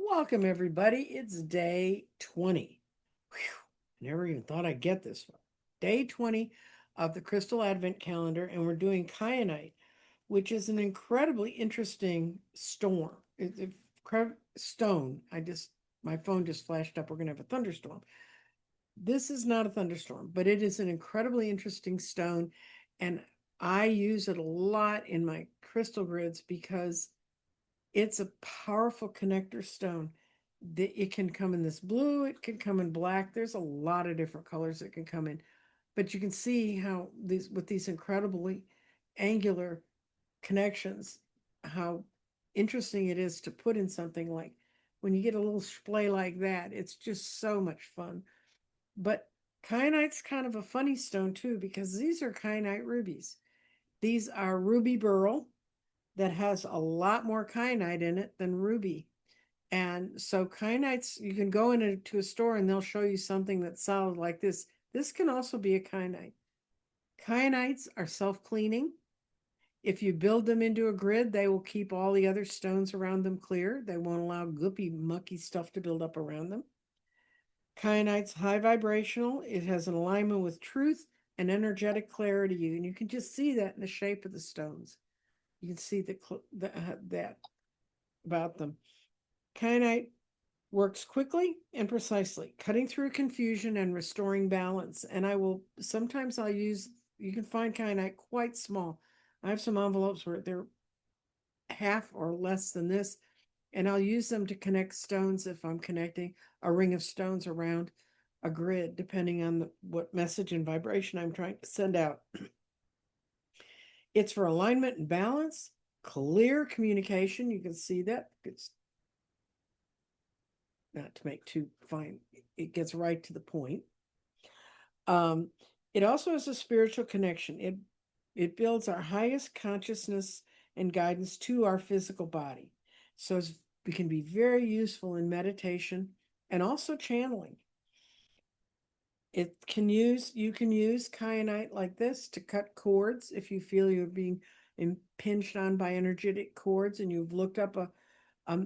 Welcome, everybody. It's day 20. Whew, never even thought I'd get this far. Day 20 of the Crystal Advent Calendar, and we're doing Kyanite, which is an incredibly interesting storm. It's a stone. My phone just flashed up. We're going to have a thunderstorm. This is not a thunderstorm, but it is an incredibly interesting stone, and I use it a lot in my crystal grids because it's a powerful connector stone. It can come in this blue, it can come in black. There's a lot of different colors it can come in. But you can see how these incredibly angular connections, how interesting it is to put in something like when you get a little splay like that, it's just so much fun. But kyanite's kind of a funny stone too, because these are kyanite rubies. These are ruby beryl that has a lot more kyanite in it than ruby. And so kyanites, you can go into a store and they'll show you something that's solid like this. This can also be a kyanite. Kyanites are self-cleaning. If you build them into a grid, they will keep all the other stones around them clear. They won't allow goopy, mucky stuff to build up around them. Kyanite's high vibrational. It has an alignment with truth and energetic clarity. And you can just see that in the shape of the stones. You can see that about them. Kyanite works quickly and precisely, cutting through confusion and restoring balance. And I'll use, you can find kyanite quite small. I have some envelopes where they're half or less than this, and I'll use them to connect stones if I'm connecting a ring of stones around a grid, depending on what message and vibration I'm trying to send out. It's for alignment and balance, clear communication. You can see that. It's not to make too fine, it gets right to the point. Um, it also has a spiritual connection. It builds our highest consciousness and guidance to our physical body. So it can be very useful in meditation and also channeling. You can use kyanite like this to cut cords if you feel you're being impinged on by energetic cords and you've looked up a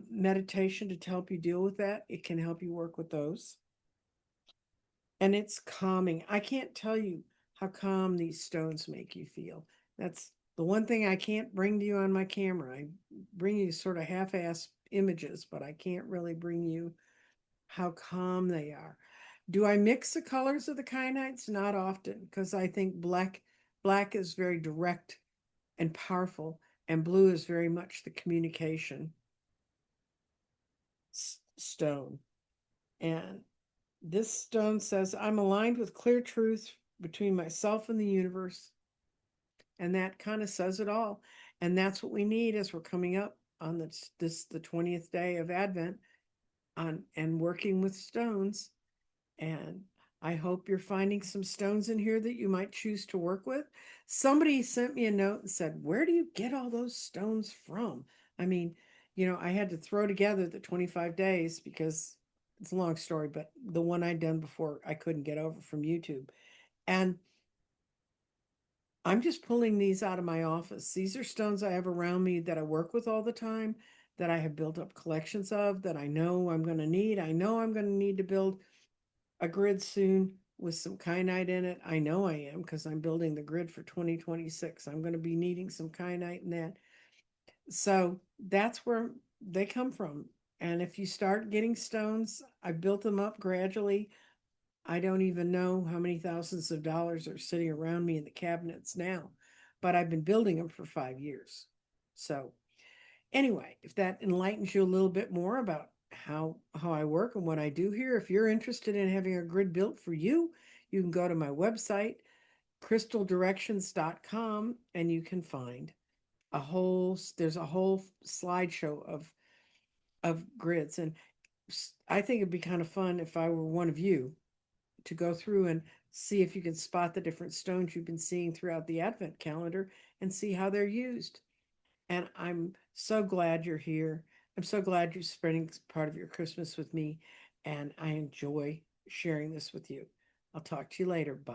meditation to help you deal with that. It can help you work with those. And it's calming. I can't tell you how calm these stones make you feel. That's the one thing I can't bring to you on my camera. I bring you sort of half-ass images, but I can't really bring you how calm they are. Do I mix the colors of the kyanites? Not often, because I think black is very direct and powerful, and blue is very much the communication stone. And this stone says, I'm aligned with clear truth between myself and the universe. And that kind of says it all. And that's what we need as we're coming up on the 20th day of Advent on and working with stones. And I hope you're finding some stones in here that you might choose to work with. Somebody sent me a note and said, where do you get all those stones from? I mean, I had to throw together the 25 days because it's a long story, but the one I'd done before I couldn't get over from YouTube. And I'm just pulling these out of my office. These are stones I have around me that I work with all the time, that I have built up collections of, that I know I'm going to need. I know I'm going to need to build a grid soon with some kyanite in it. I know I am because I'm building the grid for 2026. I'm going to be needing some kyanite in that. So that's where they come from. And if you start getting stones, I built them up gradually. I don't even know how many thousands of dollars are sitting around me in the cabinets now, but I've been building them for 5 years. So anyway, if that enlightens you a little bit more about how I work and what I do here, if you're interested in having a grid built for you, you can go to my website, crystaldirections.com, and you can find there's a whole slideshow of grids. And I think it'd be kind of fun if I were one of you to go through and see if you can spot the different stones you've been seeing throughout the Advent calendar and see how they're used. And I'm so glad you're here. I'm so glad you're spending part of your Christmas with me. And I enjoy sharing this with you. I'll talk to you later. Bye.